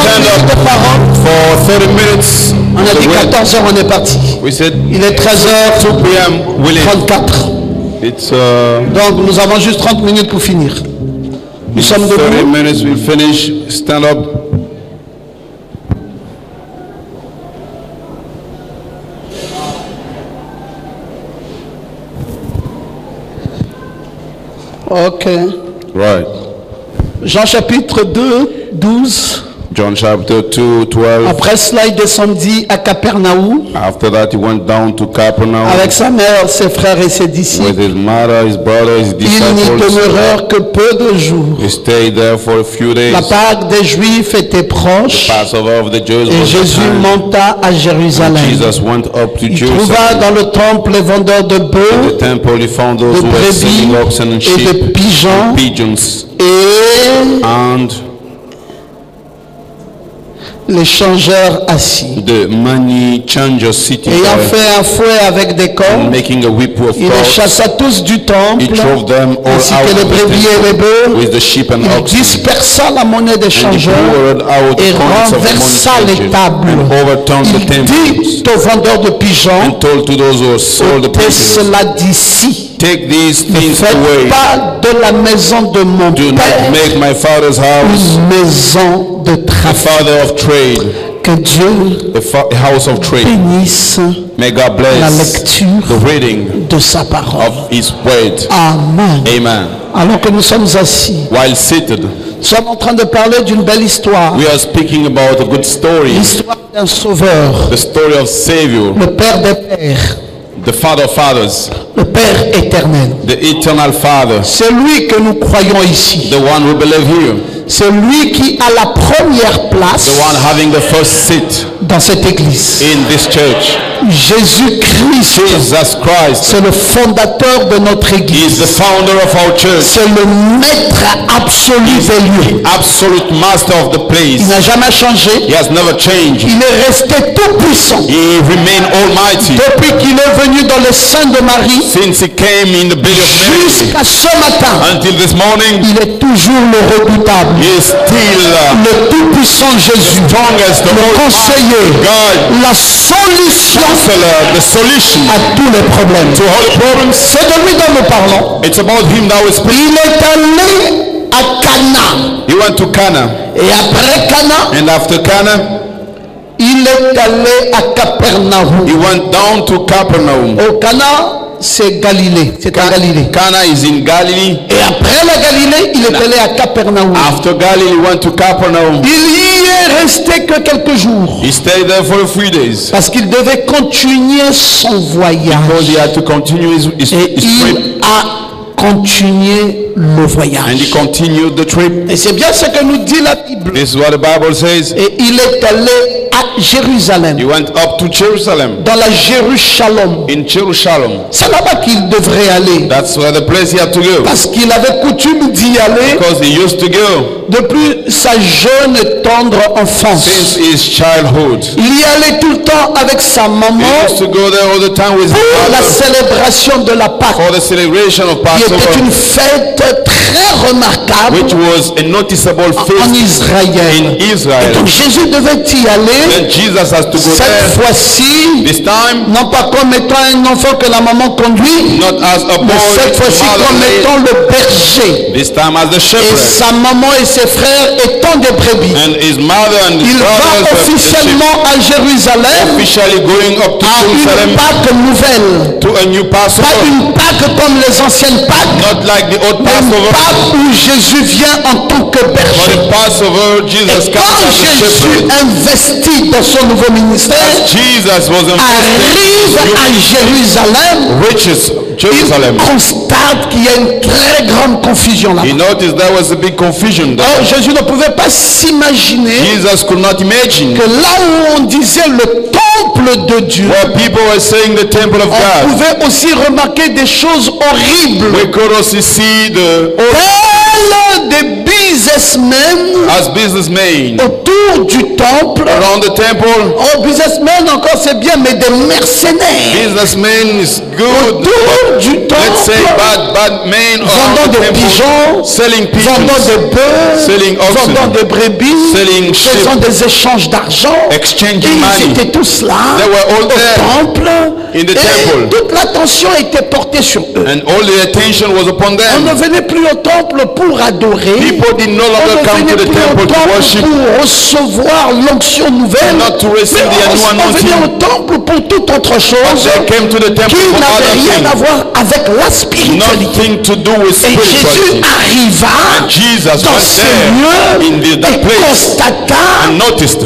stand up for 30 minutes. On a dit 14 heures, on est parti. We said Il est 13h 2 p.m. we leave. 34. It's Donc nous avons juste 30 minutes pour finir. Nous sommes 30 debout. minutes. We'll finish. Stand up. Ok. Right. Jean chapitre 2, 12. John chapter 2, 12. Après cela, il descendit à Capernaum After that, he went down to Capernaum avec sa mère, ses frères et ses disciples. with his mother, his brother, his Ils n'y disciples. demeurèrent que peu de jours. He stayed there for a few days. La Pâque des Juifs était proche Passover of the Jews et was the Jésus time. monta à Jérusalem. Jesus went up to Il trouva Jerusalem. dans le temple les vendeurs de In the bœufs, temple, he found those de who were brebis selling oxen and et de sheep, pigeons pigeons, et and les changeurs assis. the money changers sitting Ayant there, fait un fouet avec des cordes, making a whip of il les cords. chassa tous du He temple, drove them all ainsi out que les of the brebis et les temple bœufs. with the sheep and Il oxen. dispersa la monnaie des And he changeurs poured out et the coins of the renversa money les changers tables. and overturned the Il temples dit aux vendeurs de pigeons, and told to those who sold the ôtez pigeons, cela d'ici. take these Ne things faites away. pas de la maison de mon Do not père make my father's house une maison de a trafic. father of trade, Que Dieu a house of trade. bénisse May God la bless lecture the reading de sa parole. of his word. Amen. Amen. Alors que nous sommes assis, While seated, nous sommes en train de parler d'une belle histoire. we are speaking about a good story, L'histoire d'un sauveur, the story of Savior, le Père des Pères, the Father of fathers, le Père éternel. the eternal Father, C'est lui que nous croyons ici. the one we believe here, C'est lui qui a la première place the one having the first seat dans cette église. in this church. Jésus-Christ, Jesus Christ c'est le fondateur de notre is église. the founder of our church, C'est le maître absolu des lieux. absolute master of the Il place. n'a jamais changé. He has never changed. Il est resté tout puissant. He remained almighty Depuis qu'il est venu dans le sein de Marie, since he came in the belly of Mary jusqu'à ce matin, until this morning. il est toujours le redoutable. He is still Le tout-puissant Jésus, strongest, the le most conseiller, God, la solution counselor, the solution à tous les problèmes. to all the problems. C'est de lui dont nous parlons. It's about him that we speak. Il est allé à Cana. He went to Cana, Et après Cana, and after Cana, il est allé à Capernaum. he went down to Capernaum. Au Cana, c'est Galilée. C'est en Galilée. Cana is in Galilee. Et après la Galilée, il est allé à Capernaum. After Galilee, he went to Capernaum. Il y est resté que quelques jours. He stayed there for 3 days Parce qu'il devait continuer son because voyage. he had to continue his Et trip, il a continué le and he voyage. continued the trip. Et c'est bien ce que nous dit la Bible. This is what the Bible says. Et il est allé à Jérusalem, He went up to Jerusalem, dans la Jérusalem. in Jerusalem. C'est là-bas qu'il devrait aller. That's where the place he had to go, Parce qu'il avait coutume d'y aller because he used to go depuis sa jeune et tendre enfance. since his childhood. Il y allait tout le temps avec sa He maman used to go there all the time with his pour la mother célébration de la Pâque, for the celebration of qui était Passover, une fête très remarquable which was a noticeable en feast Israël. in Et Israel. donc Jésus devait y aller Then Jesus has to go cette there. fois-ci, This time, non pas comme étant un enfant que la maman conduit, not as a mais boy, cette fois-ci comme mother, étant le berger. this time as the Et shepherd, sa maman et ses frères étant des brebis. and his mother and his Il va brothers were the sheep, officiellement à Jérusalem officially going up to à une Jerusalem Pâque nouvelle. to a new Pas Passover, une Pâque comme les anciennes Pâques, not like the old mais une Passover, Pâque où Jésus vient en tant que but berger. the Passover Jesus Et comes quand as a Jésus shepherd. investit dans son nouveau ministère, Jesus was arrive à Jérusalem, riches Jerusalem. il constate qu'il y a une très grande confusion là. He noticed there was a big confusion there. Or, Jésus ne pouvait pas s'imaginer Jesus could not imagine que là où on disait le temple de Dieu, where people were saying the temple of on God. pouvait aussi remarquer des choses horribles. We could also see Tels des businessmen as businessmen autour du temple. around the temple. Oh, businessmen encore c'est bien, mais des mercenaires. Businessmen is good, autour du let's say temple, bad men vendant around the des temple, pigeons, selling vendant pigeons, des bœufs, selling oxen, vendant des brebis, selling faisant sheep, des échanges d'argent. Et exchanging ils money. étaient tous là They were all au there temple. in the Et temple. toute l'attention était portée sur eux. And all the attention was upon On ne them. venait plus au temple pour adorer. People did no On longer ne come venait to the plus au temple to temple worship, pour recevoir l'onction nouvelle. not to receive Mais the new on venait au anointing. temple pour toute autre But chose they came to the temple qui for n'avait other rien à things. voir avec la spiritualité. Nothing to do with Et Jésus spirituality. arriva And Jesus dans went ce there lieu in that et place constata and noticed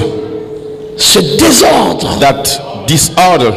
ce désordre. that disorder.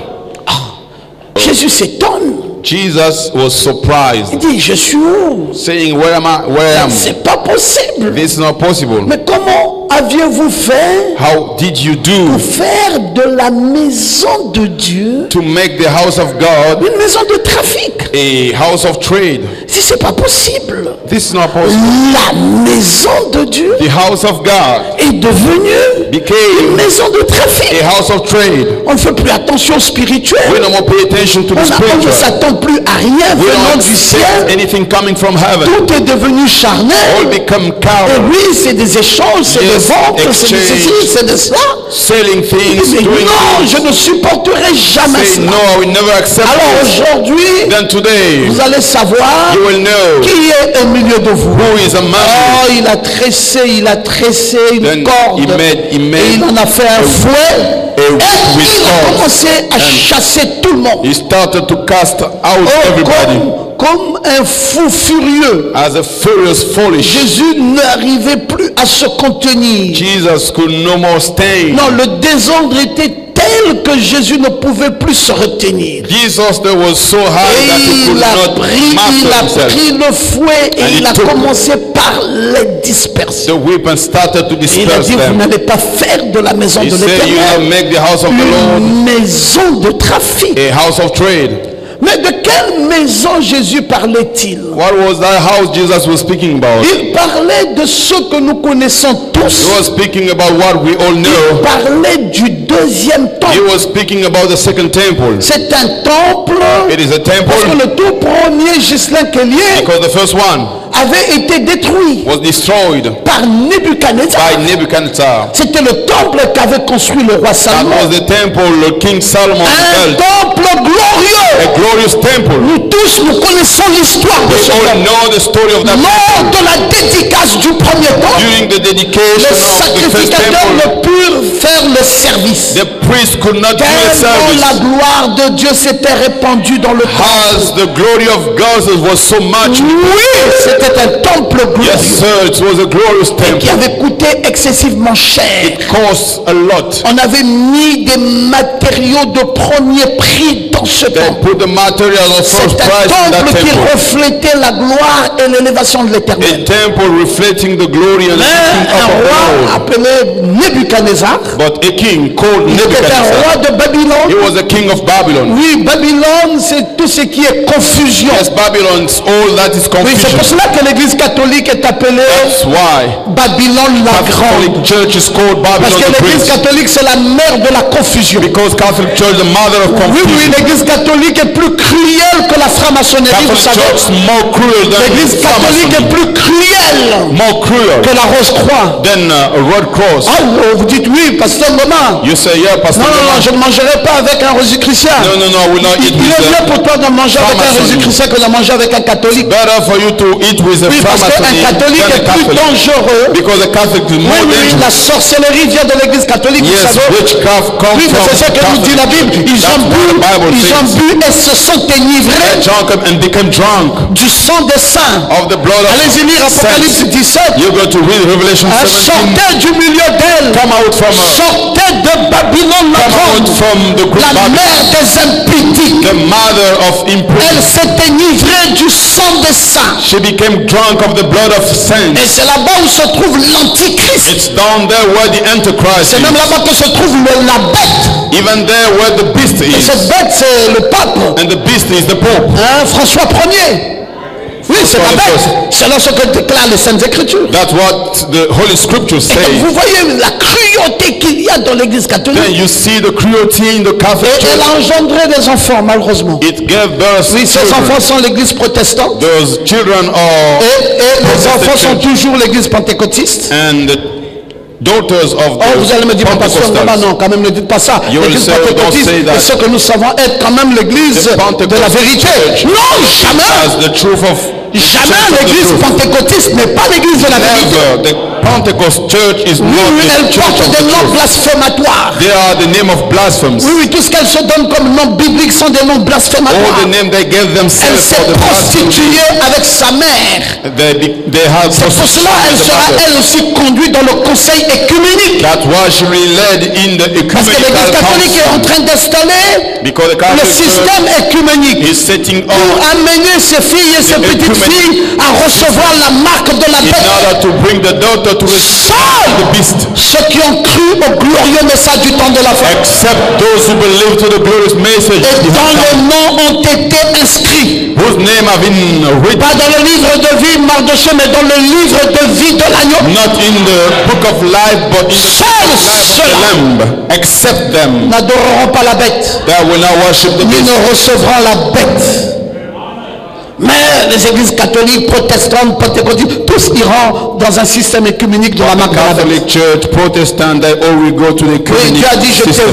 Jésus s'étonne. Jesus was Il surprised, dit, je suis où? saying, where am I? Where am I? C'est pas possible. This is not possible. Mais comment aviez-vous fait How did you do pour faire de la maison de Dieu to make the house of God une maison de trafic? a house of trade? Si c'est pas possible, This is not possible. la maison de Dieu The house of God est devenue une became maison de trafic. a house of trade. On ne fait plus attention au We spirituel. no more pay attention to the On ne spiritual. s'attend plus à rien We venant don't du accept ciel. anything coming from heaven. Tout est devenu All charnel. become Et carnal, oui, c'est des échanges, c'est des Yes, ventes, c'est de exchange. ceci, c'est de cela. selling things, Mais doing non, je things. ne supporterai jamais Say cela. no, I will never accept Alors this. aujourd'hui, Then today, vous allez savoir you will know qui est au milieu de vous. who is among Oh, you. il a tressé une Then corde he made et il en a fait un fouet. a Et with il a cords. commencé à chasser tout le monde. He started to cast out Oh, everybody comme un fou furieux. as a furious foolish. Jésus n'arrivait plus à se contenir. Jesus could no more stay. Non, le désordre était tel que Jésus ne pouvait plus se retenir. Jesus there was so high that he Et could il a not master himself. pris le fouet et And il he a took commencé par les disperser. The whip and started to Et il a disperse dit, vous them. n'allez pas faire de la maison He de said, you will l'Éternel make the house of the Lord une maison de trafic. a house of trade. Mais de quelle maison Jésus parlait-il? What was that house Jesus was speaking about? Il parlait de ce que nous connaissons He tous. was speaking about what we all Il know. parlait du deuxième He temple. was speaking about the second temple. C'est un temple It is a parce que temple le tout premier Ghislain Kellier because the first one avait été détruit was destroyed par Nebuchadnezzar. by Nebuchadnezzar. C'était le temple qu'avait construit le roi That Salomon. was the temple King Solomon Un built. temple glorieux. A glorious temple. Nous tous, nous connaissons l'histoire de We ce all temple. know the story of that Lors temple. de la dédicace du premier temple, During the dedication les of the first sacrificateurs temple, ne purent faire le service. the priest could not do a Tellement la service. gloire de Dieu s'était répandue dans le temple. As the glory of God was so much. Oui, c'était un temple glorieux Yes, sir, it was a glorious qui temple. avait coûté excessivement cher. It cost a lot. On avait mis des matériaux de premier prix dans ce They temple. put the material of first C'est un price in that temple qui temple. reflétait la gloire et l'élévation de A l'Éternel. temple reflecting the glory and the Mais lifting un up of the roi Lord. appelé Nebuchadnezzar, But a king called il était un Nebuchadnezzar, roi de he Babylone. was the king of Babylon. Oui, Babylone, c'est tout ce qui est confusion. Yes, Babylon's all that is Oui, c'est confusion. pour cela que l'église catholique est appelée That's why Babylone la Catholic Grande. Church is called Parce Babylon que the l'église Prince. catholique, c'est la mère de la confusion. Because Catholic Church, the mother of Oui, confusion. l'église catholique est plus cruelle que la franc-maçonnerie, vous Catholic savez. Church is more cruel than L'église catholique est Freemason. plus cruelle More cruel que la Rose-Croix. than a Red Cross. Ah, vous dites oui, pasteur Moment. You say, yeah, Pastor. Non, non, non, Lema. je ne mangerai pas avec un Rosicrucien. No, no, no, I will not eat Il with est mieux pour toi de manger avec un Franc-maçonnerie. Rosicrucien que de manger avec un catholique. Better for you to eat with a Oui, parce qu'un Freemason catholique than a est plus Catholic. dangereux. Because a Catholic is Oui, more oui, la dangerous. sorcellerie vient de l'église catholique, vous Yes, savez. witchcraft comes Oui, mais from c'est ça que nous dit la Bible. Ils That's ont what the Bible says. bu et se sont enivrés Drunk and become drunk du sang des saints. of the blood of Allez-y lire Apocalypse saints. 17. You go to read Revelation 17. Sortez du milieu d'elle. Come out from her. Sortez de Babylone la Come out grande. from the group La Babylon. mère des impudiques. The mother of Elle impurity. s'est enivrée du sang des saints. She became drunk of the blood of Et saints. c'est là-bas où se trouve l'antichrist. It's down there where the Antichrist C'est même is. là-bas que se trouve la bête. Even there where the beast Et is. cette bête, c'est le pape. And the beast is the Pope. Hein, François Ier. Oui, c'est la bête. C'est ce que déclarent les Saintes Écritures. That's what the Holy Scripture Et donc, says. vous voyez la cruauté qu'il y a dans l'église Then catholique. you see the cruelty in the Catholic Et elle Church. a engendré des enfants, malheureusement. It gave birth Oui, to ces children. enfants sont l'église protestante. Those children are Et les Protestant enfants sont church. toujours l'église pentecôtiste. and the daughters of Oh, vous allez me the dire, pasteur, Pentecostals. non, quand même, ne dites pas ça. You will L'église say, don't pentecôtiste say that. est ce que nous savons être quand même l'église The de la Pentecostal vérité. church Non, jamais. As the truth of Jamais l'église pentecôtiste n'est pas l'église de la vérité. Never. The Pentecost church is Oui, not oui, the elle church porte of the des noms truth. blasphématoires. They are the name of blasphemies. Oui, oui, tout ce qu'elle se donne comme nom biblique sont des noms All blasphématoires. the name they gave Elle themselves s'est for the blasphemy. prostituée avec sa mère. They have C'est pour cela qu'elle sera elle aussi conduite dans le conseil écuménique. That's why she led in the Parce que l'église ecumenical catholique est en council. train d'installer Because the le Catholic système Church écuménique is setting pour up amener ses filles et ses petites filles à recevoir la marque de la in bête. order to bring the daughter to receive the Seuls beast. ceux qui ont cru au glorieux message du temps de la fin Except those who believe to the glorious message et dont behind les them, noms ont été inscrits. whose name have been written Pas dans le livre de vie Mardochée, mais dans le livre de vie de l'agneau. not in the book of life but in the Seuls life of the ceux-là lamb. Except them n'adoreront pas la bête, that will not worship the ni beast. ne recevront la bête. Mais les églises catholiques, protestantes, pentecôtistes, tous iront dans un système écuménique de la The marque de la bête. Catholic Church, Protestant, they all will go to the Oui, Dieu a dit, je t'ai system.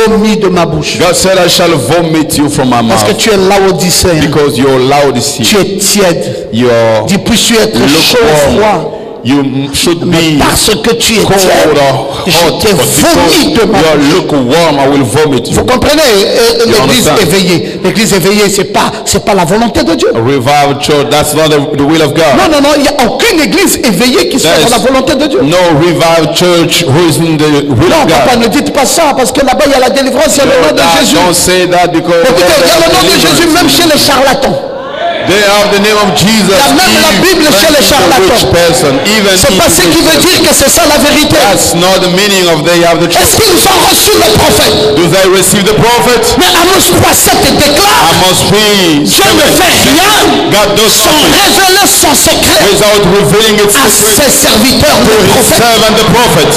vomi de ma bouche. God said, I shall vomit you from my Parce que mouth tu es laodicéen. because you're Laodicea. Tu es tiède. You're Dis, puis-tu être chaud ou froid? lukewarm. You should be Parce que tu es cold tiède, or je hot, t'ai but vomi de because ma bouche. you're lukewarm, I will vomit you. Vous comprenez, l'église understand? éveillée. L'église éveillée, c'est pas la volonté de Dieu. A revived church, that's not the will of God. Non, non, non, il n'y a aucune église éveillée qui soit There dans la is volonté de Dieu. no revived church who is in the will Non, of papa, God. ne dites pas ça, parce que là-bas, il y a la délivrance, il y a le nom de Jésus. Don't say that because Écoutez, il y a le nom de Jésus même chez les charlatans. they have the name of Jesus. Il y a même la Bible chez les charlatans. C'est pas ce qui veut dire que c'est ça la vérité. That's not the meaning of they have the Est-ce truth. qu'ils ont reçu le prophète? Do they receive the prophet? Mais Amos 3:7 déclare, Amos 3. Dieu ne fait rien God does sans nothing révéler son secret without revealing its à secret ses serviteurs, to les his prophètes. servant the prophet.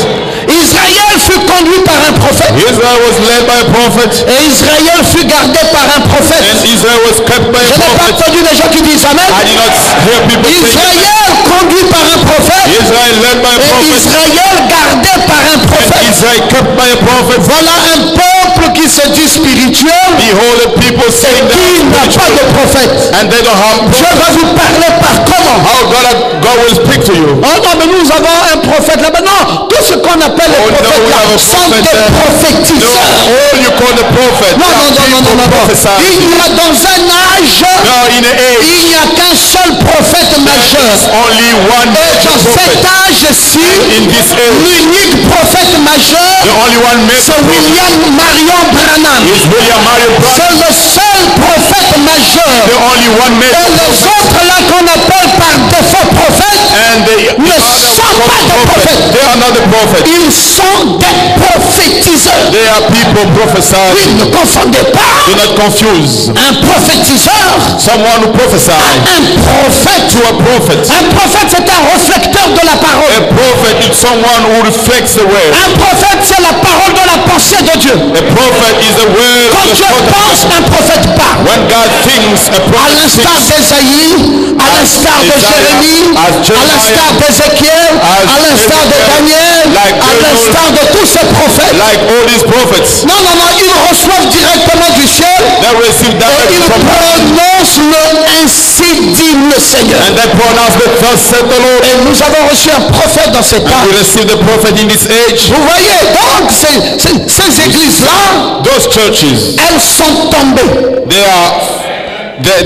Israël fut conduit par un prophète Israel was led by a prophet et Israël fut gardé par un prophète. and Israel was kept by a Je n'ai pas prophet. entendu les gens qui disent Amen. I did not hear people say Israël conduit par un prophète Israel led by a et prophet Israël gardé par un and prophète. Israel kept by a prophet. Voilà un peuple qui se dit spirituel Behold, the people et saying qui n'a pas de prophète. and they don't have Je prophet. vais vous parler par comment. How God will speak to you. Oh non, mais nous avons un prophète là-bas. Non, tout ce qu'on appelle les Oh, no, prophètes we là have a sont prophet des there. No, prophétiseurs. all you call the prophet. Non, non, non, non, non, non, non. Prophesy. Il y a dans un âge, No, in the age, il n'y a qu'un seul prophète majeur. only one Et major dans cet prophet. âge-ci, In this age, l'unique prophète majeur, the only one major c'est William Marion Branham. is William Marion Branham. C'est le seul prophète majeur. The only one Et major les prophet. autres là qu'on appelle par défaut prophètes, And the ne other sont pas des prophets, prophètes. they are not the prophets. Ils sont des prophétiseurs. They are people Oui, prophesying. ne confondez pas Do not confuse un prophétiseur, someone who prophesies un prophète. to a prophet. Un prophète, c'est un réflecteur de la parole. A prophet is someone who reflects the word. Un prophète, c'est la parole de la pensée de Dieu. A prophet is the word Quand of the Dieu thought of pense, God. un prophète parle. When God thinks, a À prophet l'instar speaks. d'Ésaïe, à l'instar de Isaiah, Jérémie, as à Jeremiah, l'instar d'Ézéchiel, à l'instar de Ezekiel, Daniel, like à Daniel, l'instar de tous ces prophètes. Like all these prophets, Non, non, non, ils reçoivent directement du ciel they receive et directly ils from God. prononcent le ainsi dit le Seigneur. And they pronounce the thus said the Lord. Et nous avons reçu un prophète dans cet We âge. receive the prophet in this age. Vous voyez, donc ces églises-là, Those churches, elles sont tombées. they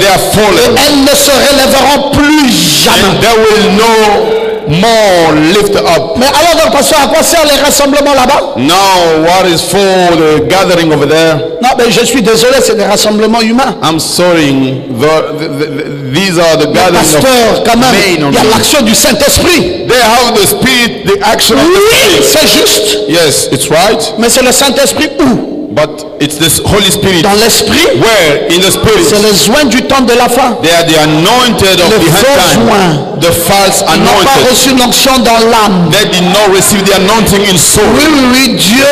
are fallen. Elles ne se relèveront plus jamais. And they will no more lift up. Mais alors, donc, pasteur, à quoi servent les rassemblements là-bas? Now, what is for the gathering over there? Non, mais je suis désolé, c'est des rassemblements humains. I'm sorry. These are the gatherings Pasteur, quand of même, men il y a only. l'action du Saint-Esprit. They have the spirit, the action of the Oui, spirit. c'est juste. Yes, it's right. Mais c'est le Saint-Esprit où? But it's this Holy Spirit. Dans l'esprit, Where in the spirit c'est les oins du temps de la fin. they are the anointed of Le the faux end time. oint. The false Ils n'ont pas anointed. reçu l'onction dans l'âme. They did not receive the anointing in soul. Oui, oui, oui, Dieu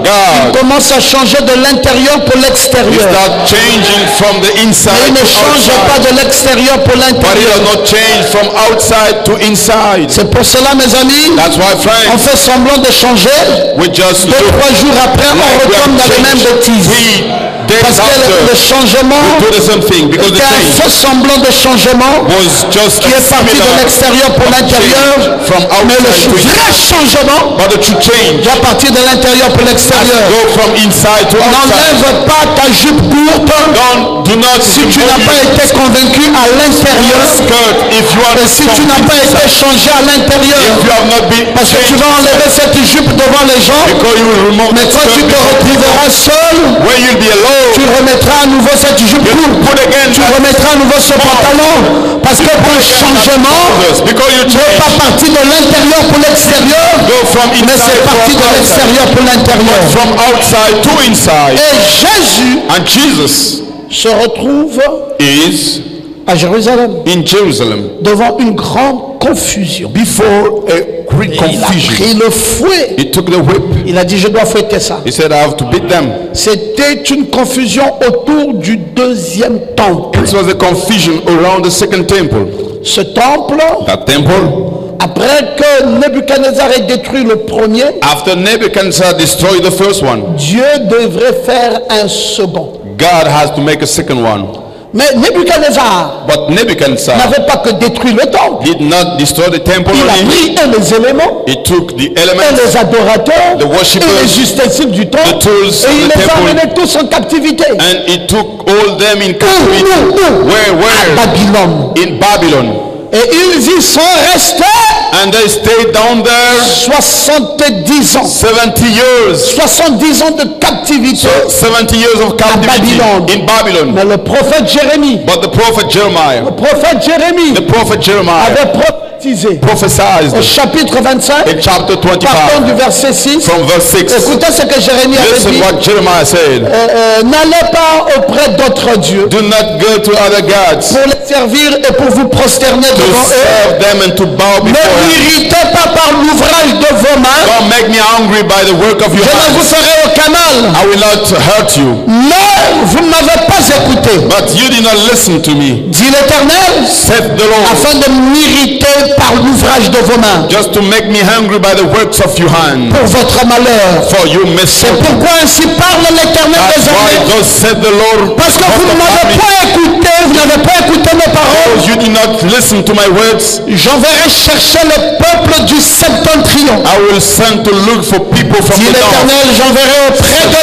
God commence à changer de l'intérieur pour He l'extérieur. start changing from the Mais inside il ne to change pas outside. de l'extérieur pour But He l'intérieur. does not change from outside to inside. C'est pour cela, mes amis, That's why, on friends, fait semblant de changer. we just 2-3 jours après, on like we retombe dans have les mêmes changed. bêtises. 3 days Parce que le after, changement we do the same thing because the était un change faux semblant de changement was just qui est parti de similar l'extérieur pour l'intérieur. change from Mais le outside to vrai inside. changement But the true change doit partir de l'intérieur pour has to l'extérieur. go from inside to outside. N'enlève pas ta jupe courte Do not si tu n'as pas été convaincu à l'intérieur skirt if you are et si tu n'as pas été changé à l'intérieur. if you have not been Parce que tu vas enlever cette jupe devant les gens, because you will remove mais the quand tu skirt te before people. retrouveras seul, When you'll be alone, tu remettras à nouveau cette jupe courte. put again Tu remettras à nouveau ce pantalon. Parce que ton changement because you n'est pas change parti de l'intérieur pour l'extérieur, go from mais c'est inside parti to de outside. l'extérieur pour l'intérieur. From outside to inside. Et Jésus And Jesus se retrouve is à Jérusalem in Jerusalem devant une grande confusion. before a great Et il a confusion. pris le fouet. He took the whip. Il a dit, je dois fouetter ça. He said, I have to beat them. C'était une confusion autour du deuxième temple. This was a confusion around the second temple. Ce temple, That temple, après que Nebuchadnezzar ait détruit le premier, after Nebuchadnezzar destroyed the first one, Dieu devrait faire un second. God has to make a second one. Mais Nebuchadnezzar But Nebuchadnezzar n'avait pas que détruit le temple. did not destroy the temple Il a only. pris les éléments, He took the et elements, les adorateurs, the worshippers, et les ustensiles du temple, the tools et il of the les a temple, emmenés tous en captivité. and he took all them in Où? captivity. Where? À Babylone. In Babylon. Et ils y sont restés And they stayed down there 70 ans. 70 years. 70 ans de captivité. 70 years of captivity Babylon. in Babylon. Mais le prophète Jérémie, But the prophet Jeremiah avait prophétisé prophesied au chapitre 25, in chapter partons 25 du verset 6. from verse 6. Écoutez ce que Jérémie avait Listen dit. what Jeremiah said. N'allez pas auprès d'autres dieux Do not go to other gods pour les servir et pour vous prosterner to devant eux. serve them and to bow Ne before them. m'irritez pas par l'ouvrage de vos mains. Don't make me angry by the work of Je your ne vous hands. ferai aucun mal. I will not hurt you. Mais vous ne m'avez pas écouté, But you did not listen to me, dit l'Éternel, said the Lord, afin de m'irriter par l'ouvrage de vos mains, just to make me angry by the works of your hands. pour votre malheur. For you C'est misfortune. pourquoi ainsi parle l'Éternel That's des why armées. thus said the Lord, Parce que vous ne m'avez pas écouté, vous n'avez pas écouté mes paroles. because you did not listen to my words, J'enverrai chercher le peuple du septentrion. I will send to look for people from Dit the north. l'Éternel, j'enverrai auprès de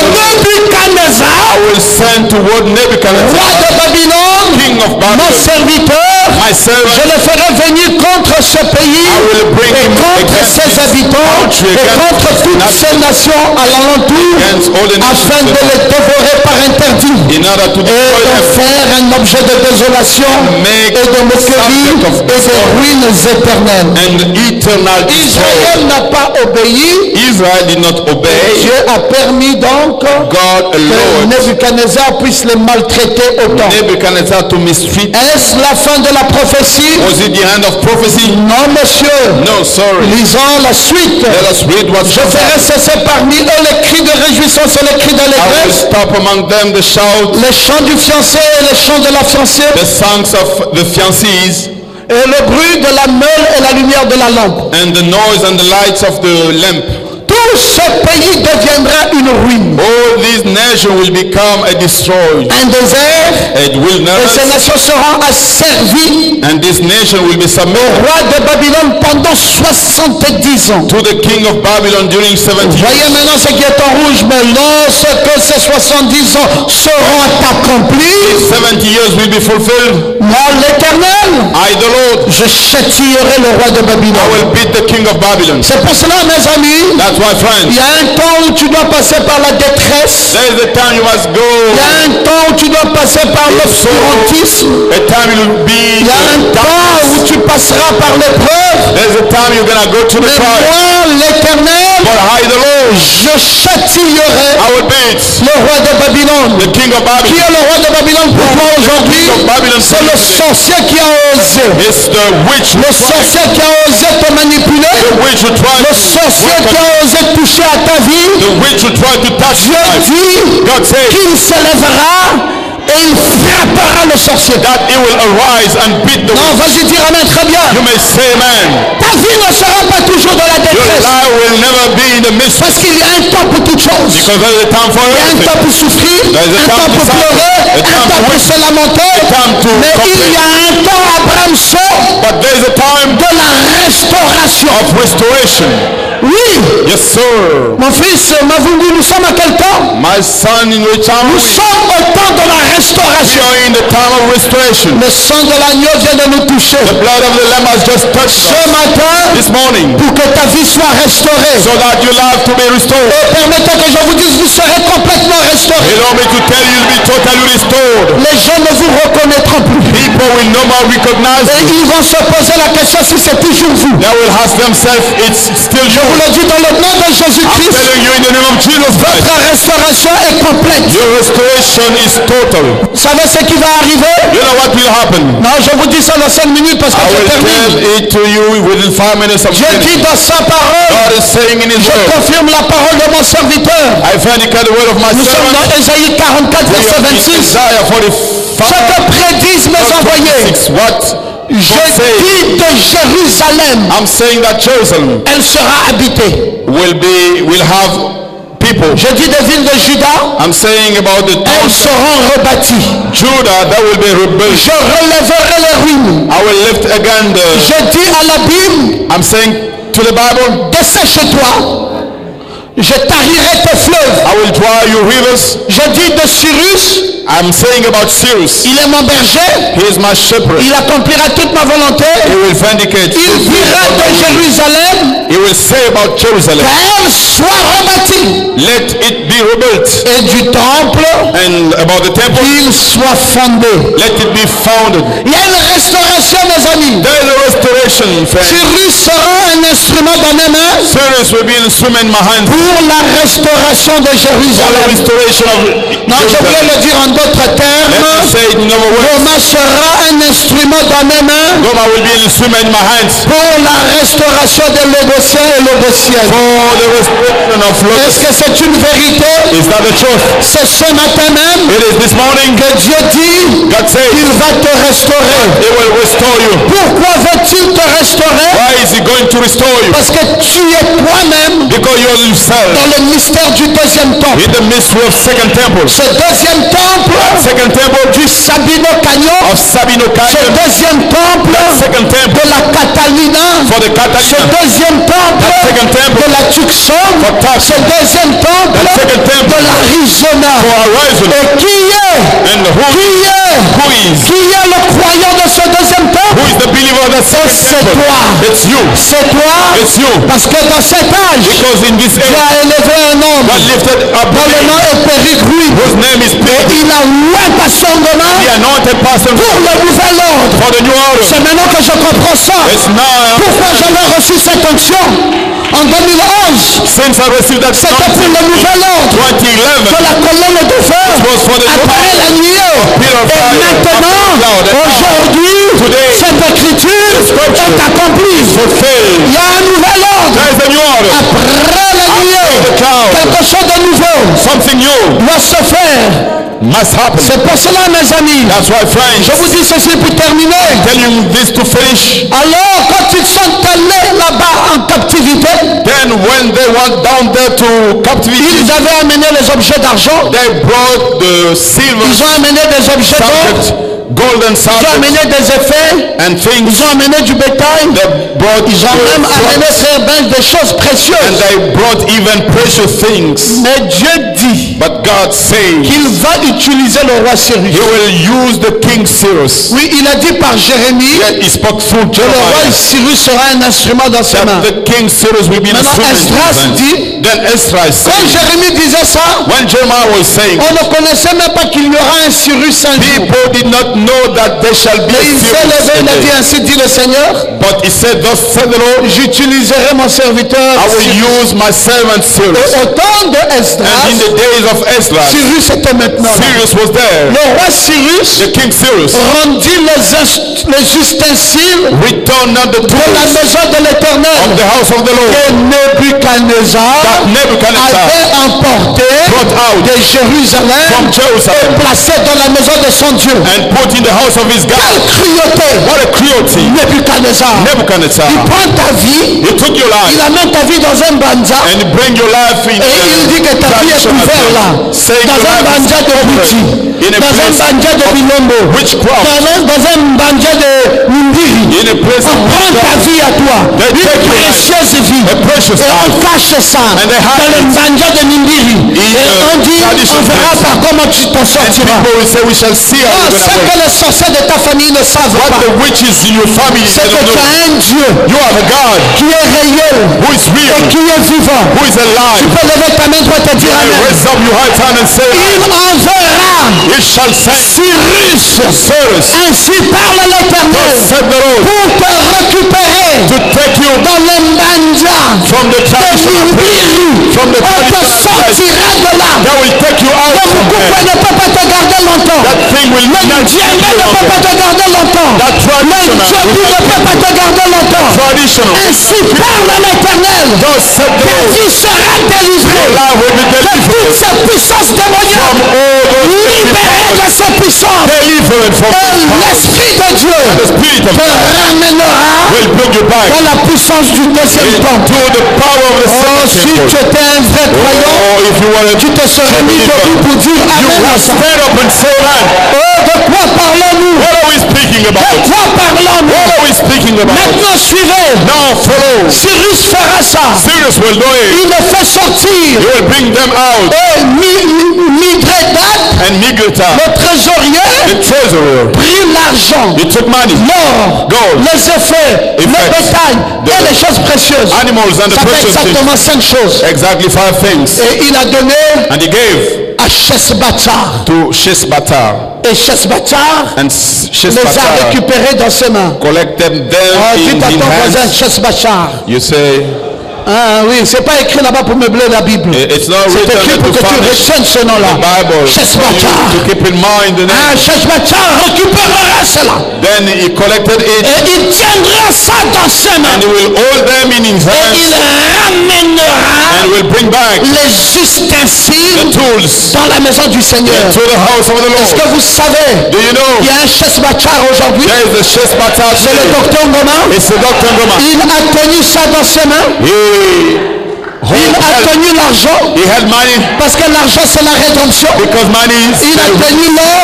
Nebuchadnezzar, I will send toward roi Nebuchadnezzar, de Babylone, king of mon Babylon, serviteur. my Je servant. le ferai venir contre ce pays I will bring et him contre against ses this habitants country, et against contre this toutes nation, ces nations à l'alentour against all the nations afin de les dévorer par interdit in order to et destroy de them. faire un objet de désolation Make et de moquerie subject of et de ruines éternelles. And eternal Israël destroy. n'a pas obéi. Israel did not obey. Dieu a permis donc God que allowed Nebuchadnezzar puisse les maltraiter autant. Nebuchadnezzar to mistreat. Est-ce la fin de la prophétie? Was it the end of prophecy? Non, monsieur. No, sorry. Lisons la suite. Let us read what's Je ferai cesser parmi eux les cris de réjouissance et les cris I will d'allégresse, stop among them the shout, les chants du fiancé et les chants de la fiancée, the songs of the fiancés, et le bruit de la meule et la lumière de la lampe. and the noise and the lights of the lamp. Tout ce pays deviendra une ruine, All these nations will become a destroyed. un désert, A et ces wilderness, nations seront asservies and this nation will be au submitted roi de Babylone pendant 70 ans. to the king of Babylon during 70 Voyez years. maintenant ce qui est en rouge, mais lorsque ces 70 ans seront accomplis, 70 years will be fulfilled. moi l'Éternel, I, the Lord, je châtierai le roi de I Babylone. will beat the king of Babylon. C'est pour cela, mes amis, That's why, il friends, y a un temps où tu dois passer par la détresse. there is a time you must go. Il y a un temps où tu dois passer par l'obscurantisme. A time you will be Il y a un temps où tu passes passeras par l'épreuve. There's a time you're going to go to the Mais trial. moi, l'Éternel, But I, the Lord, je châtillerai I will beat le roi de Babylone. the king of Qui Babylon. est le roi de Babylone pour toi aujourd'hui? King of Babylon, C'est le sorcier qui a osé. it's the witch who Le tried, sorcier qui a osé te manipuler. the witch who tried Le to sorcier work qui on, a osé toucher à ta vie. the witch who tried to touch Dieu you. dit God said qu'il s'élèvera et il frappera le sorcier. that he will arise and beat the Non, witch. vas-y dire amen, très bien. You may say amen. Ta vie ne sera pas toujours dans la Your détresse. life will never be in the midst, Parce qu'il y a un temps pour toutes choses. because there's a time for Il y a un everything. temps pour souffrir, There's a un time temps to pour suffer, pleurer, a un time temps to pour weep, se lamenter. a time to Mais il complain. y a un temps, Abraham sort But there's a time de la restauration. of restoration. Oui, Yes, sir. mon fils Mavungu, nous sommes à quel temps? My son, in which time Nous we sommes au temps de la restauration. are in the time of restoration. Le sang de l'agneau vient de nous toucher. The blood of the Lamb has just touched Ce us matin, this morning, pour que ta vie soit restaurée. so that your life to be restored. Et permettez que je vous dise, vous serez complètement restaurés. Allow me to tell you, you'll be totally restored. Les gens ne vous reconnaîtront plus. People will no more recognize Et you. ils vont se poser la question si c'est toujours vous. They will ask themselves, it's still Je vous you. le dis dans le nom de I'm Jésus-Christ, telling you in the name of Jesus Christ. votre restauration est complète. Your restoration is total. Vous savez ce qui va arriver? You know what will happen? Non, je vous dis ça dans 5 minutes parce que I je will termine. tell it to you within 5 minutes of Dieu dit finishing. dans sa parole, God is saying in His je word, confirme la parole de mon serviteur. I vindicate the word of my Nous sommes servant. dans Ésaïe 44, We verset are in 26. Isaiah Ce 45, que prédisent mes envoyés, 26. What? je dis de Jérusalem, I'm saying that Jerusalem elle sera habitée. will have people. Je dis des villes de Juda, I'm saying about the elles towns seront rebâties. of Judah that will be rebuilt. Je relèverai les ruines. I will lift again the. Je dis à l'abîme, I'm saying to the Bible, dessèche-toi. Je tarirai tes fleuves. I will dry your rivers. Je dis de Cyrus, I'm saying about Cyrus. il est mon berger, He is my shepherd. il accomplira toute ma volonté. He will vindicate. Il dira de Jérusalem He will say about Jerusalem, qu'elle soit rebâtie. let it be rebuilt. Et du temple, And about the temple, qu'il soit fondé. let it be founded. Il y a une restauration, mes amis. There is a restoration, friends. Cyrus sera un instrument dans mes mains Cyrus will be an instrument in my hand pour la restauration de for the Jérusalem. restoration of Non, je voulais Jerusalem. le dire en d'autres Let me termes. say it in other words. Roma sera un instrument dans mes mains Goma will be an instrument in my hands pour la restauration des Logosiens et Logosiennes. for the restoration of Est-ce Logos. que c'est une vérité? Is that the truth? C'est ce matin même It is this morning. que Dieu dit God says qu'il va te restaurer. He will restore you. Pourquoi veut-il te restaurer? Why is He going to restore you? Parce que tu es toi-même Because you are yourself dans le mystère du deuxième temple. in the mystery of Second Temple. Ce deuxième temple Second Temple du Sabino Canyon, of Sabino ce Canyon. deuxième temple Second Temple de la Catalina, for the ce Catalina. deuxième temple Second Temple de la Tucson, for Tucson. ce deuxième temple Second Temple de l'Arizona. for Horizon. Et qui est And who le croyant de ce deuxième temple? is the believer of the second C'est temple? toi. It's you. C'est toi. It's you. Parce que dans cet âge, Because in this Dieu age, a élevé un homme God lifted up dont le nom est Péricruit. whose name is Et Peter, il a oint à son demain the anointed person pour le nouvel ordre. for the new order. C'est maintenant que je comprends ça. It's now, Pourquoi j'avais reçu cette onction en 2011? since I received that C'était pour anointing le nouvel ordre 2011, de la colonne de feu was for the après la nuée. Pillar of Et fire, maintenant, cloud, and aujourd'hui, today, cette écriture scripture est accomplie. fulfilled. Il y a un nouvel ordre. There is a new order. Après la nuée, the cloud. quelque chose de nouveau Something new doit se faire. must happen. C'est pour cela, mes amis, That's why, friends, je vous dis ceci pour terminer. tell you this to finish. Alors, quand ils sont allés là-bas en captivité, Then when they went down there to captivity, ils avaient amené les objets d'argent, they brought the silver ils ont amené des objets d'or, subject, golden ils ont subject, amené des effets, and things. ils ont amené du bétail, They brought ils ont même amené goods, très bien des choses and précieuses. they brought even precious things. Mais Dieu dit But God says qu'il va utiliser le roi Cyrus. He will use the king Cyrus. Oui, il a dit par Jérémie Yet He spoke through que le roi Jeremiah Cyrus sera un instrument dans ses mains. that the king Cyrus will be an Maintenant, instrument. Esdras dit, Then Esdras quand said, Jérémie disait ça, when Jeremiah was saying, on ne connaissait même pas qu'il y aura un Cyrus un jour. people did not know that there shall be a Et il s'est levé, il a dit, serious ainsi dit le Seigneur, But he said, thus said the Lord, j'utiliserai mon serviteur. I will use my servant Cyrus. Au temps de And in Esdras, the days of Ezra, Cyrus était maintenant là. Cyrus was there. Le roi Cyrus The king Cyrus rendit les ustensiles returned not the de la tools maison de l'Éternel of the house of the Lord que Nebuchadnezzar that Nebuchadnezzar avait emporté brought out de Jérusalem from et Jerusalem placé dans la maison de son Dieu. and put in the house of his God. Quelle cruauté! What a cruelty. Nebuchadnezzar. Nebuchadnezzar, Il prend ta vie, he took your il life amène ta vie dans un banja and bring your life in et il dit que ta vie est traditional ouverte là. thing. Saying Dans your un life banja de is Bouti, in a dans un place banja de Bilombo, witchcraft, dans un banja de Nimbiri. in a place On of prend ta vie à toi, They une take your life, précieuse vie, a precious et on life, cache ça and they hide dans le it banja de Nimbiri. Et on dit, on verra par comment tu t'en and sortiras. people will say, we shall see how Oh, you're ce going que to les sorciers de ta famille ne savent What pas, the witches in your family c'est they que don't tu know. as un Dieu You have a God qui est réel who is et real, qui est vivant. who is Tu alive. peux lever ta main droite et dire And Amen. raise up your right hand and say, Il enverra it shall send Cyrus, Cyrus, ainsi parle l'Éternel, said the Lord, pour te récupérer to take you dans le banja from the de traditional place, Nimbiri. from the On te traditional place. sortira de là. That will take you out Le from Mukukwe there. ne peut pas te garder longtemps. That thing will Le not Djembe take ne you peut pas out te garder longtemps. That Le traditional Djebu will ne not peut pas te garder longtemps. traditional. Ainsi parle l'Éternel. Thus said the Ta Lord, vie sera your délivrée life will be de toutes delivered ces puissances from démoniaques. all those Libéré de ces puissances. delivered from Et the power. l'Esprit de Dieu The Spirit of te God ramènera will bring you back dans la puissance du deuxième temple. into the power of the Oh, si second tu temple. étais un vrai croyant, Oh, if you were a tu te serais mis debout pour dire you Amen à will ça. stand up and say that. Oh, de quoi parlons-nous? What are we speaking De about? quoi parlons-nous? What are we speaking about? Maintenant, suivez. Now follow. Cyrus fera ça. Cyrus will do it. Il le fait sortir. He will bring them out. Et Mithrédate, And Migdal, le trésorier, the treasurer, prit l'argent, he took money, l'or, gold, les effets, le bétail et les choses précieuses. animals, and the Ça fait precious things. exactement 5 choses. Exactly 5 things. Et il a donné And he gave à Shesbatsar. to Shesbatar. Et Shesbatsar And les a Shesbatar récupérés dans ses mains. collected them Oh, in dites à ton voisin hands. Shesbatsar. You say, Ah oui, c'est pas écrit là-bas pour meubler la Bible. it's not C'est written écrit pour to que tu furnish retiennes ce nom-là. the Bible. Shesbatsar. To keep in mind the Ah, name. Shesbatsar récupérera cela. Then he collected it Et il tiendra ça dans ses and mains. he will hold them in his Et il hands ramènera and will bring back les the ustensiles tools dans la maison du Seigneur. to the house of the Est-ce que Lord. vous savez, Do you know? il y a un Shesbatsar aujourd'hui. There is the Shesbatar C'est le today. docteur Ngoma. It's the Dr. Ngoma. Il a tenu ça dans ses mains. Il a tenu l'argent He had money parce que l'argent c'est la rédemption. because money is Il a tenu l'or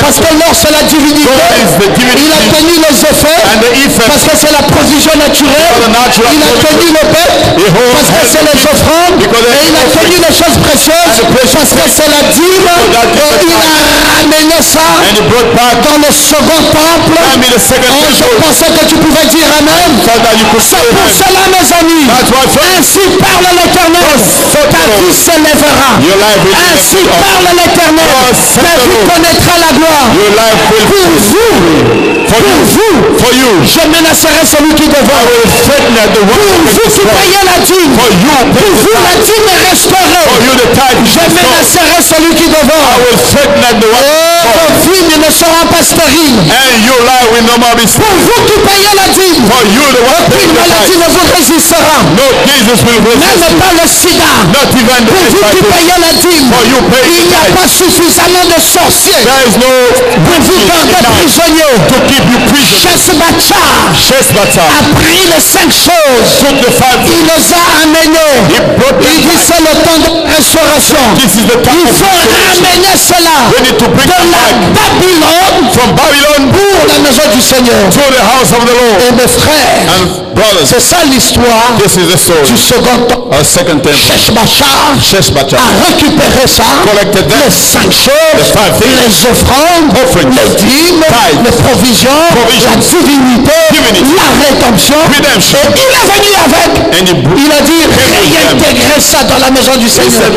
parce que l'or c'est la divinité. Il a tenu les effets and the effect. parce que c'est la provision naturelle. Il a tenu le peuple parce que c'est les offrandes. Et il a tenu les choses précieuses parce que c'est la dîme. Et il a ramené ça And he brought back dans le second temple. them in the second Et je temple. pensais que tu pouvais dire Amen. So that you could say C'est pour amen. cela, mes amis. That's why friends, Ainsi parle l'Éternel. Ta vie s'élèvera. your life will Ainsi be parle l'Éternel. Ta vie connaîtra la gloire. your life will Pour vous, for you, for you. je menacerai celui qui I devra. will threaten at the Pour one vous qui payez la dîme. for you, Pour vous, la dîme est restaurée. for you the tithe is Je restored. menacerai celui qui devra. I will threaten at the one Vos vies ne seront pas stériles. and your life will no more be Pour still. vous qui payez la dîme. For you the one Aucune paying the maladie tithe. ne vous résistera. No Jesus will resist Même you. pas le sida. Not even the Pour vous qui disciples. payez la dîme. For you pay Il the n'y a tithe. pas suffisamment de sorciers There is no pour vous garder prisonnier. to keep you prisoner. Shesbatsar Shesbatar a pris les 5 choses. took the 5 Il les a amenées. He brought Il them dit back. c'est le temps de restauration. This is the time Il of faut restoration. ramener cela We need to bring de them la back Babylone from Babylon pour la maison du Seigneur. to the house of the Lord. Et mes frères, And brothers, c'est ça l'histoire this is the story. du second temple. Our second temple. Shesbatsar Shesbatar a récupéré ça, collected them. les 5 choses, The 5 things. les offrandes, Offerings. les dîmes, Tithes. les provisions, Provisions. la divinité, Divinity. la rédemption. Redemption. Et il est venu avec. And he Il a dit réintégrer ça dans la maison du Seigneur.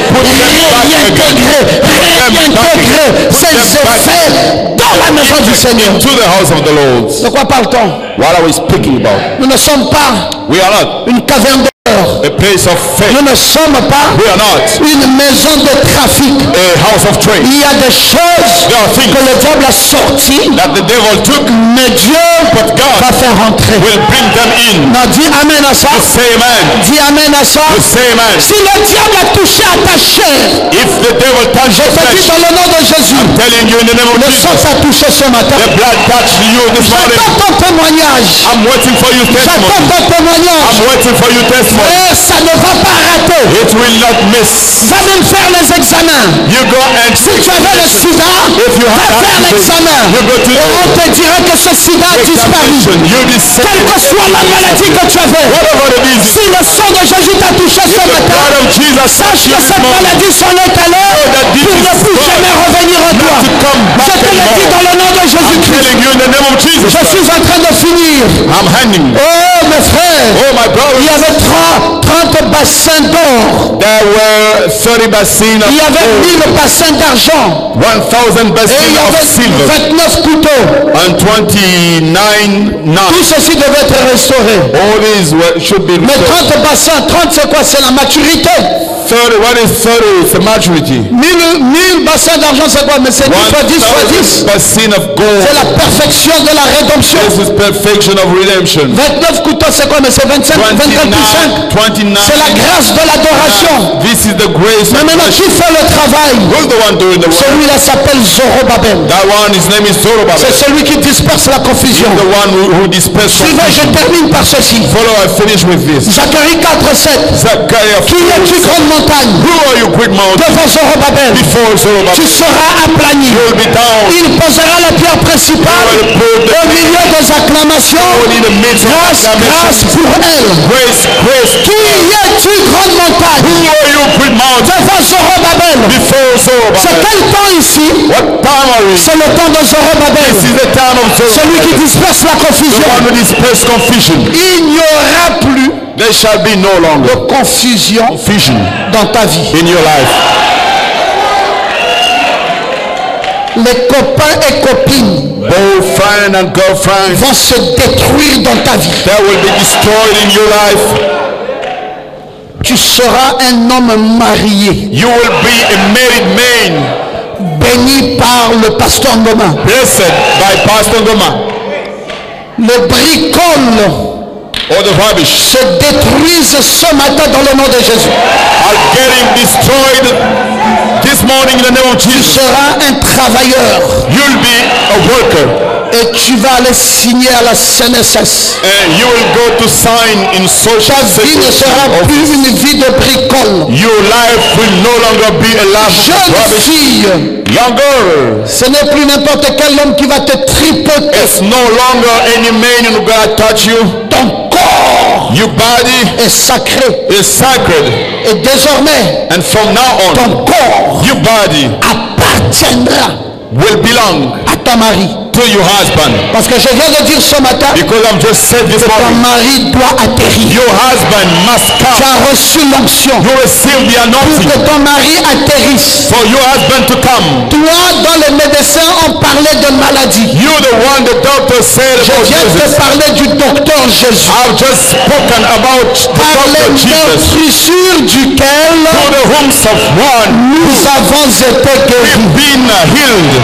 Réintégrer ces effets dans la maison du Seigneur. To the house of the Lord. De quoi parle-t-on? What are we speaking about? Nous ne sommes pas We are not une caverne d'or. a place of faith. Nous ne sommes pas We are not une maison de trafic. a house of trade. Il y a des choses There are que things le diable a sorties, that the devil took, mais Dieu but God va faire rentrer. will bring them in. Non, dis amen à ça. You say amen. Dis amen à ça. You say amen. Si le diable a touché à ta chair, If the devil touched je your te dis flesh, dans le nom de Jésus, I'm telling you in the name of le sang Jesus, t'a touché ce matin. the blood touched you this morning. J'attends ton témoignage. I'm waiting for your J'attends testimony. ton témoignage. I'm waiting for your testimony. Et ça ne va pas rater. It will not miss. Va même faire les examens. You go and Si tu avais le sida, if you va have faire l'examen. you go to Et on te dira que ce sida a disparu. you'll be Quelle saved. que soit la maladie que tu avais, Whatever it is, si le sang de Jésus t'a touché ce the blood matin, of Jesus sache que cette maladie s'en est allée pour ne plus jamais revenir en toi. Je te le dis dans le nom de Jésus-Christ. telling you in the name of Jesus. Je suis en train de finir. I'm handing. Oh mes frères, Oh my il brother, y avait 30 bassins d'or. there were 30 bassines of Il y avait gold, 1000 bassins d'argent. 1,000 Et il bassines y of avait silver, 29 couteaux. and 29 Tout knives. ceci devait être restauré. All these should be Mais restored. 30 bassins, 30 c'est quoi? C'est la maturité. 30, what is 30? It's the maturity. 1000 bassins d'argent c'est quoi? Mais c'est 10 fois 10 fois 1,000 10. bassines of gold. C'est la perfection de la rédemption. This is perfection of redemption. 29 couteaux c'est quoi? Mais c'est 25, 24 plus 5. 29. C'est la grâce de l'adoration. This is the grace Mais of maintenant, qui worship. fait le travail? Who's the one doing the work? Celui-là s'appelle Zorobabel. That one, his name is Zorobabel. C'est celui qui disperse la confusion. The one who dispersed Suivez, je confusion. termine par ceci. Follow, I finish with this. Zacharie 4:7. Zachariah Qui es-tu, 4. grande montagne? Who are you, great mountain? Devant Zorobabel. Before Tu Zorobabel. seras aplani. You will be down. Il posera la pierre principale au milieu des acclamations. In the midst of Grâce, grâce pour elle. grace, grace. Qui es-tu, grande montagne? Who are you, great mountain? Devant Zorobabel. Before C'est Zorobabel. quel temps ici? What time are we? C'est le temps de Zorobabel. This is the time of Celui qui Zorobabel. disperse la The confusion. one who dispersed confusion. Il n'y aura plus There shall be no longer de confusion confusion dans ta vie. in your life. Les copains et copines Both friend and girlfriend, vont se détruire dans ta vie. that will be destroyed in your life. Tu seras un homme marié, You will be a married man, béni par le pasteur Ngoma. blessed by Pastor Goma. Les bricoles All the rubbish se détruisent ce matin dans le nom de Jésus. are getting destroyed this morning in the name of Tu Jesus. seras un travailleur You'll be a worker et tu vas aller signer à la CNSS. and you will go to sign in social Ta vie ne security sera office. plus une vie de bricole. Your life will no longer be a life of Jeune rubbish. fille, Young girl, ce n'est plus n'importe quel homme qui va te tripoter. it's no longer any man who's gonna touch you. Ton corps Your body est sacré. is sacred, Et désormais, and from now on, ton corps your body appartiendra will belong à ton mari. to your husband. Parce que je viens de dire ce matin, Because I'm just said this ton morning, mari doit atterrir. your husband must Tu come. as reçu l'onction You receive the pour anointing que ton mari atterrisse. for your husband to come. Toi, dans les médecins, on parlait de maladie. You're the one the doctor said Je about viens de Jesus. parler du docteur Jésus. I've just spoken about the Par doctor les Jesus, meurtrissures duquel through the wounds of one, nous avons été guéris. we've been healed,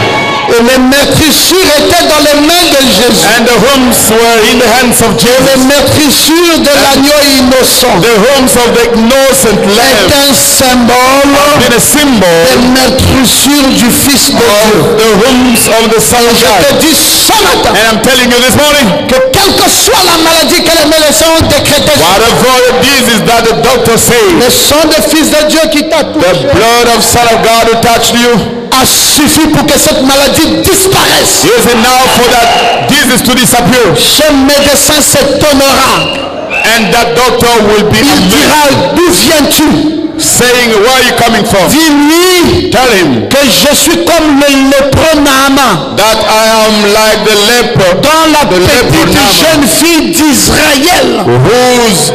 Et les meurtrissures étaient dans les mains de Jésus. and the wounds were in the hands of Les Jesus. meurtrissures de l'agneau innocent The wounds of the innocent est lamb un symbole been a symbol des meurtrissures du Fils de Dieu. of the wounds of the Son of Je te God. dis ce matin And I'm telling you this morning, que quelle que soit la maladie que les médecins ont décrétée, whatever it is that the doctor says, le sang du Fils de Dieu qui t'a the touché blood of Son of God who touched you a suffi pour que cette maladie disparaisse. is enough for that disease to disappear. Ce médecin s'étonnera And that doctor will be Il dira, d'où viens-tu? saying, where are you coming from? Dis-lui Tell him que je suis comme le lépreux Naaman. that I am like the leper, Dans la petite Naaman. jeune fille d'Israël who's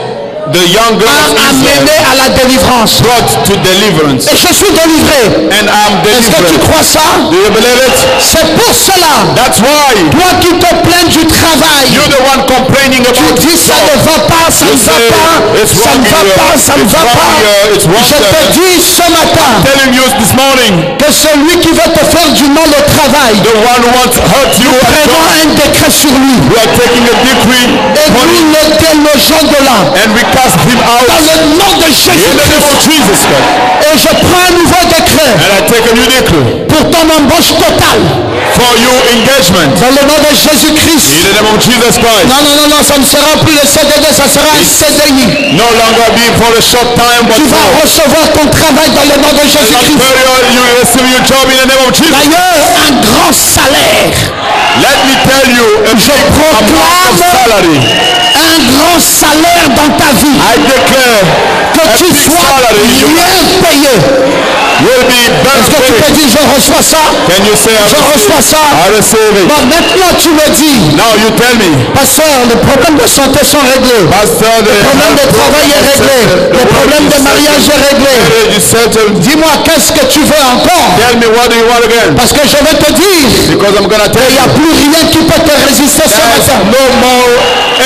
the young girl of a amené Israel à la délivrance. brought to deliverance. Et je suis délivré. And I'm Est-ce que tu delivered. crois ça? Do you believe it? C'est pour cela. That's why Toi qui te plains du travail, you're the one complaining tu about dis ça ne yourself. va pas, ça ne You va say, pas, it's ça wrong ne va here, pas, ça ne it's va wrong pas. here, it's wrong Je te there. dis ce matin Telling you this morning, que celui qui veut te faire du mal au travail, the one who wants to hurt you at prenons God, un décret sur lui we are taking a decree et on nous him, le délogeons de là. and we cast him out Dans le nom de in the name of Jésus-Christ. Jesus Christ. Et je prends un nouveau décret And I take a new decree pour ton embauche totale. for your engagement Dans le nom de Jésus-Christ. in the name of Jesus Christ. Non, non, non, non, ça ne sera plus le CDD, ça sera un CDI. No longer be for a short time, but Tu vas for recevoir ton travail dans le nom de a long Jésus-Christ. period. You will receive your job in the name of Jesus. D'ailleurs, un grand salaire. Let me tell you, a big amount of salary. Un grand salaire dans ta vie. I declare Que a tu big sois salary you bien payé. will be Est-ce que tu better peux paid. dire je reçois ça? Can you say Je reçois ça. I receive it? Bon, maintenant tu me dis, Now you tell me, pasteur, les problèmes de santé sont réglés. Pastor, the Le problème de travail est réglé. Le problème de mariage est réglé. marriage is settled. Dis-moi, qu'est-ce que tu veux encore? Tell me, what do you want again? Parce que je vais te dire, Because I'm gonna tell il n'y a you, plus rien qui peut te résister ce there's matin. no more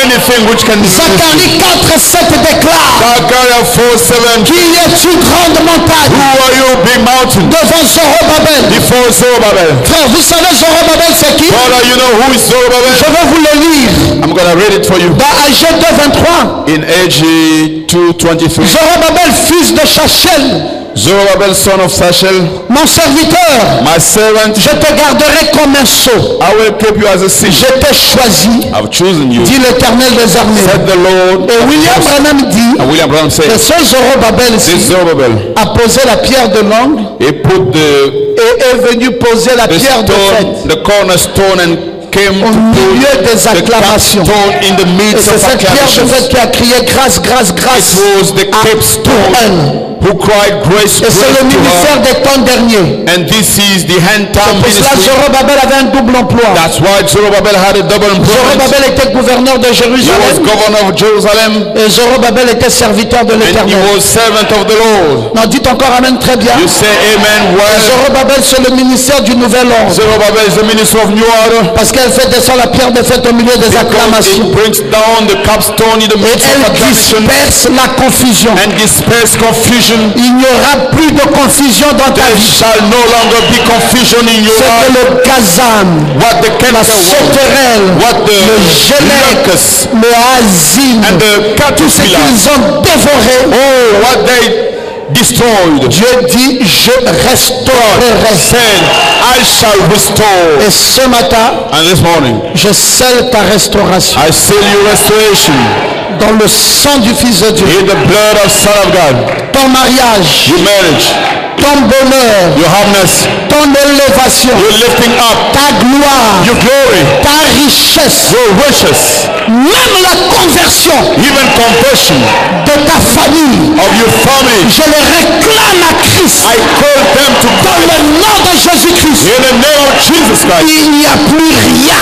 anything which can resist you. Zacharie 4:7 déclare, Zechariah 4:7. qui es-tu grande montagne Who are you, big mountain? devant Zorobabel? Before Zerubbabel. Frère, vous savez Zorobabel c'est qui? Brother, you know who is Je Zerubbabel? vais vous le lire. I'm gonna read it for you. Dans AG 2:23, In AG 2:23. Zorobabel, fils de Chachel, Zerubbabel, son of Sachel, mon serviteur, my servant, je te garderai comme un sceau. I will keep you as a seal. Je t'ai choisi, I've chosen you, dit l'Éternel des armées. said the Lord. Et William Branham dit, And William Brown que said, ce Zorobabel this ici Zerubbabel, a posé la pierre de l'angle he put et est venu poser la the pierre de fête stone, the cornerstone, and came au to milieu put des the acclamations. capstone in the Et midst c'est of cette pierre de acclamations. fête qui a crié grâce, grâce, It grâce was the pour capstone elle. who cried grace, Et grace c'est le to ministère her. des temps derniers. And this is the hand time Pour cela, ministry. Zorobabel avait un double emploi. That's why Zerubbabel had a double employment. Zorobabel était gouverneur de He was Jérusalem governor of Jerusalem et Zorobabel était serviteur de and he l'Éternel. was servant of the Lord. Non, dites encore Amen très bien. You say amen well. Zorobabel, c'est le ministère du nouvel ordre. Zerubbabel is the minister of new order. Parce qu'elle fait descendre la pierre de fête au milieu des Because acclamations. it brings down the capstone in the Et midst of elle acclamation disperse la confusion. and disperse confusion. Il n'y aura plus de confusion dans ta There vie. shall no longer be confusion in your C'est que life. le gazam, What the la cancer was, sauterelle, what le the gélec, locusts le asine, and the tout ce caterpillar, qu'ils ont dévoré, oh, what they destroyed. Dieu dit, je restaurerai. Said, I shall restore. Et ce matin, And this morning, je scelle ta restauration I seal your restoration dans le sang du Fils de Dieu. in the blood of Son of God. Ton mariage, Your marriage, ton bonheur, your happiness, ton élévation, your lifting up, ta gloire, your glory, ta richesse, your riches, même la conversion even conversion de ta famille. of your family. Je le réclame à Christ I call them to dans le nom de Jésus-Christ. in the name of Jesus Christ. Il n'y a plus rien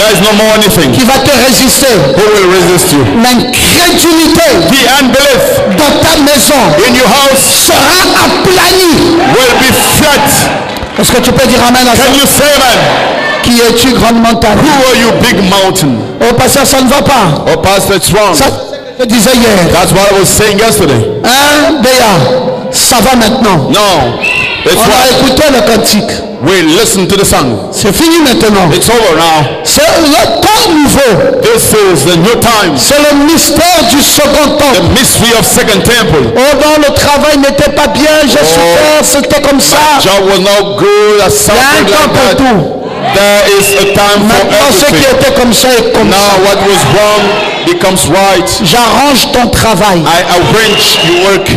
There is no more anything qui va te résister. who will resist you. L'incrédulité The unbelief dans ta maison in your house sera aplanie. will be flat. Est-ce que tu peux dire Amen à ça? Can you say amen? Qui es-tu, grande montagne? Who are you, big mountain? Oh, pasteur, ça ne va pas. Oh, Pastor, it's wrong. Ça, je disais hier. That's what I was saying yesterday. Hein, Béa? Ça va maintenant. No, it's On a wrong. écouté le cantique. We listen to the song. C'est fini maintenant. It's over now. C'est le temps nouveau. This is the new time. C'est le mystère du second The temps. mystery of Second Temple. Oh non, le travail n'était pas bien, j'ai souffert, c'était comme My ça. job was not good. I Il y a un suffered temps like pour that. tout. There is a time for Maintenant, ce qui everything. était comme ça est comme Now ça. what was wrong becomes right. J'arrange ton travail. I arrange your work.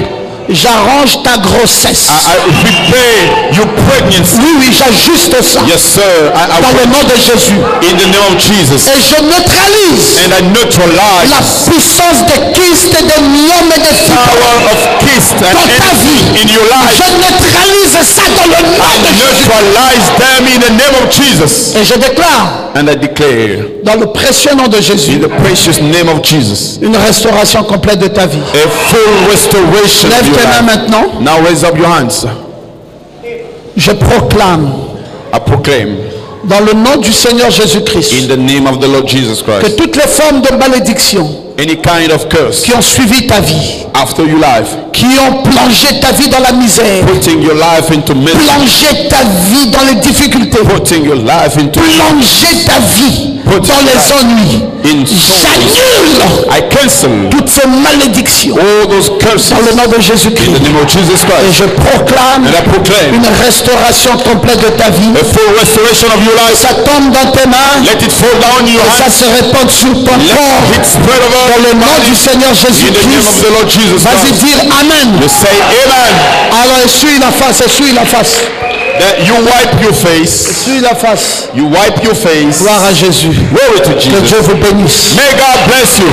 J'arrange ta grossesse. I prepare your pregnancy. Oui, j'ajuste ça. Yes, sir. Dans le nom de Jésus. In the name of Jesus. Et je neutralise And I neutralize la puissance des kystes, des myomes et des power fibromes of kyst and dans ta vie. in your life. Je neutralise ça dans le nom de Jésus. Neutralize them in the name of Jesus. Et je déclare And I declare dans le précieux nom de Jésus in the precious name of Jesus une restauration complète de ta vie. a full restoration of Lève your tes mains life. maintenant. Now raise up your hands. Je proclame I proclaim dans le nom du Seigneur Jésus-Christ in the name of the Lord Jesus que Christ, toutes les formes de malédiction any kind of curse qui ont suivi ta vie, after your life, qui ont plongé ta vie dans la misère, putting your life into misery, plongé ta vie dans les difficultés, putting your life into plongé ta vie dans les ennuis, in sorrow. j'annule I cancel toutes ces malédictions all those curses dans le nom de in Jésus-Christ. the name of Jesus Et Christ. je proclame And I proclaim une restauration complète de ta vie. a full restoration of your life. Ça tombe dans tes mains Let it fall down in your et ça hands. se répand sur ton corps. Let it spread over Dans le nom body. du Seigneur In the name of Jésus-Christ. the Lord Jesus Vas-y Christ. dire Amen. You say amen. Alors essuie la face, essuie la face. That you wipe your face. Essuie la face. You wipe your face. Gloire à Jésus. Glory to Que Jesus. Dieu vous bénisse. May God bless you.